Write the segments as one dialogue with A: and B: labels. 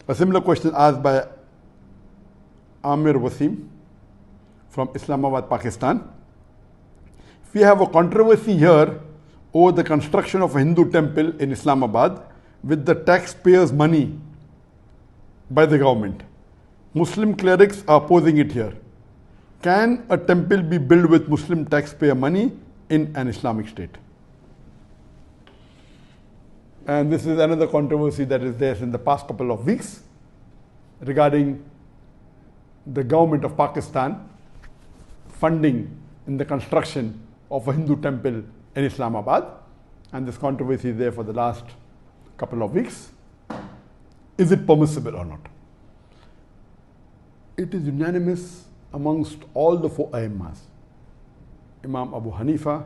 A: A similar question asked by Amir Wasim from Islamabad, Pakistan. We have a controversy here over the construction of a Hindu temple in Islamabad with the taxpayers' money by the government. Muslim clerics are opposing it here. Can a temple be built with Muslim taxpayer money in an Islamic state? And this is another controversy that is there in the past couple of weeks regarding the government of Pakistan funding in the construction of a Hindu temple in Islamabad. And this controversy is there for the last couple of weeks. Is it permissible or not? It is unanimous amongst all the four Aimmas. Imam Abu Hanifa,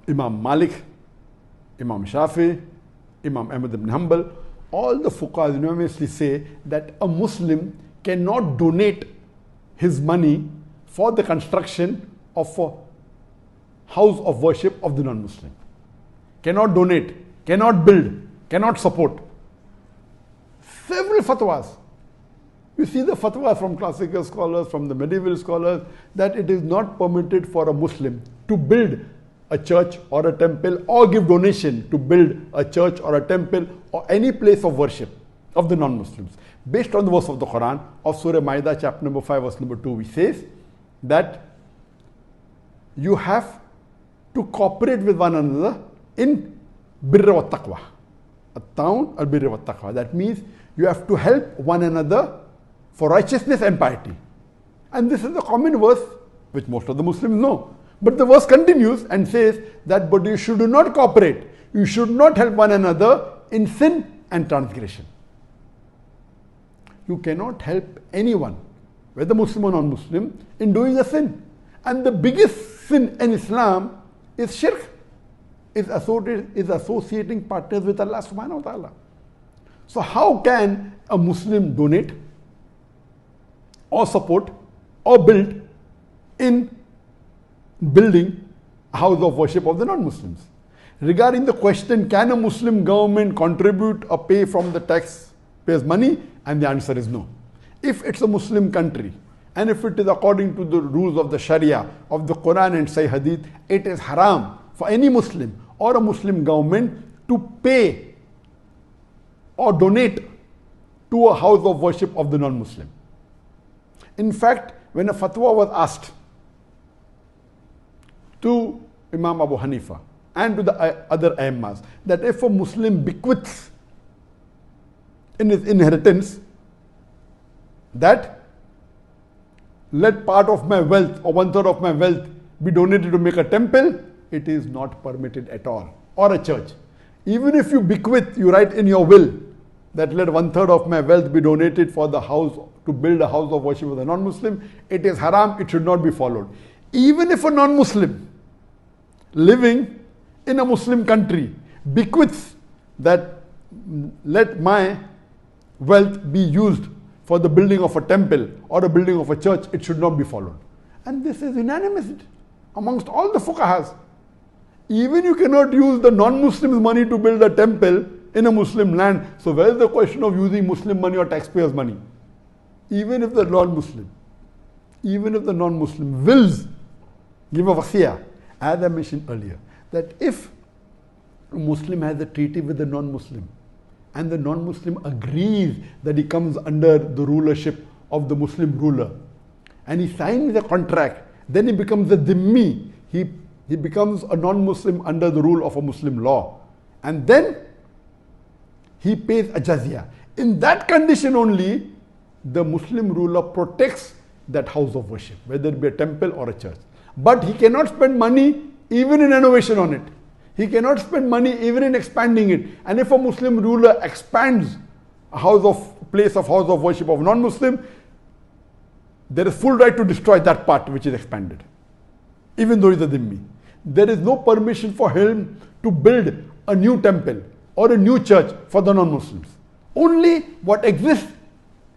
A: Imam Malik, Imam Shafi, Imam Ahmad ibn Hanbal, all the fuqahas unanimously say that a Muslim cannot donate his money for the construction of a house of worship of the non-Muslim. Cannot donate, cannot build, cannot support. Several fatwas. You see the fatwa from classical scholars, from the medieval scholars, that it is not permitted for a Muslim to build a church or a temple or give donation to build a church or a temple or any place of worship of the non-Muslims. Based on the verse of the Quran of Surah Ma'idah chapter number 5 verse number 2, which says that you have to cooperate with one another in birra wa taqwa. At-ta'un al-birra wa taqwa. That means you have to help one another for righteousness and piety. And this is a common verse which most of the Muslims know. But the verse continues and says that but you should not cooperate. You should not help one another in sin and transgression. You cannot help anyone, whether Muslim or non-Muslim, in doing a sin. And the biggest sin in Islam is shirk, is associating partners with Allah subhanahu wa ta'ala. So how can a Muslim donate or support or build in building a house of worship of the non-Muslims? Regarding the question, can a Muslim government contribute or pay from the taxpayers' money? And the answer is no. If it's a Muslim country and if it is according to the rules of the Sharia, of the Quran and Sahih Hadith, it is haram for any Muslim or a Muslim government to pay or donate to a house of worship of the non-Muslim. In fact, when a fatwa was asked to Imam Abu Hanifa and to the other Aimmas that if a Muslim bequeaths in his inheritance that let part of my wealth or 1/3 of my wealth be donated to make a temple, it is not permitted at all, or a church. Even if you bequeath, you write in your will that let 1/3 of my wealth be donated for the house, to build a house of worship of the non-Muslim, it is haram, it should not be followed. Even if a non-Muslim living in a Muslim country bequeaths that let my wealth be used for the building of a temple or the building of a church, it should not be followed. And this is unanimous amongst all the fuqahas. Even you cannot use the non-Muslims' money to build a temple in a Muslim land. So where is the question of using Muslim money or taxpayers' money? Even if the non-Muslim wills give a wasiyah, as I mentioned earlier, that if a Muslim has a treaty with the non-Muslim and the non-Muslim agrees that he comes under the rulership of the Muslim ruler and he signs the contract, then he becomes a dhimmi. He becomes a non-Muslim under the rule of a Muslim law. And then he pays a jizya. In that condition only, the Muslim ruler protects that house of worship, whether it be a temple or a church. But he cannot spend money even in renovation on it. He cannot spend money even in expanding it. And if a Muslim ruler expands a place of house of worship of non-Muslim, there is full right to destroy that part which is expanded, even though he is a dhimmi. There is no permission for him to build a new temple or a new church for the non-Muslims. Only what exists,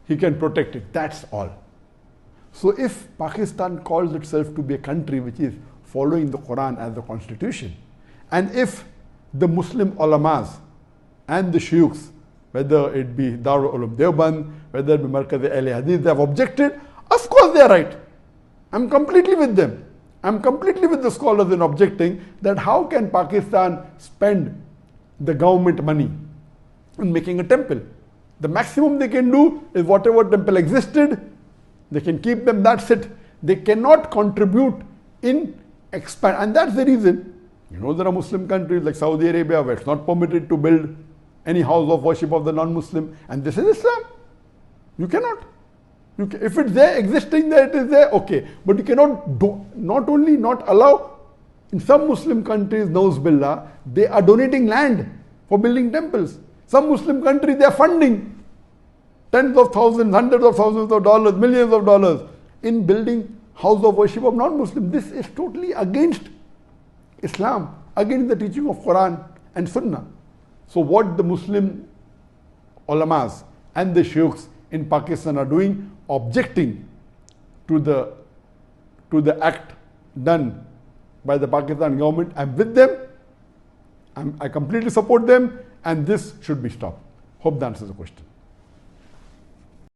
A: he can protect it. That's all. So if Pakistan calls itself to be a country which is following the Quran as the constitution, and if the Muslim ulamas and the shuyukhs, whether it be Darul Ulum Deoband, whether it be Markaz Ahle Hadith, they have objected. Of course they are right. I'm completely with them. I'm completely with the scholars in objecting that how can Pakistan spend the government money in making a temple? The maximum they can do is whatever temple existed, they can keep them, that's it. They cannot contribute in expand. And that's the reason, you know, there are Muslim countries like Saudi Arabia where it's not permitted to build any house of worship of the non-Muslim, and this is Islam. You cannot. If it's there, existing there, it is there, okay. But you cannot not only not allow, in some Muslim countries, Nauz Billah, they are donating land for building temples. Some Muslim countries, they are funding tens of thousands, hundreds of thousands of dollars, millions of dollars in building house of worship of non-Muslim. This is totally against Islam, against the teaching of Quran and Sunnah. So what the Muslim ulamas and the shuyukhs in Pakistan are doing, objecting to the act done by the Pakistan government, I'm with them. I completely support them, and this should be stopped. Hope that answers the question.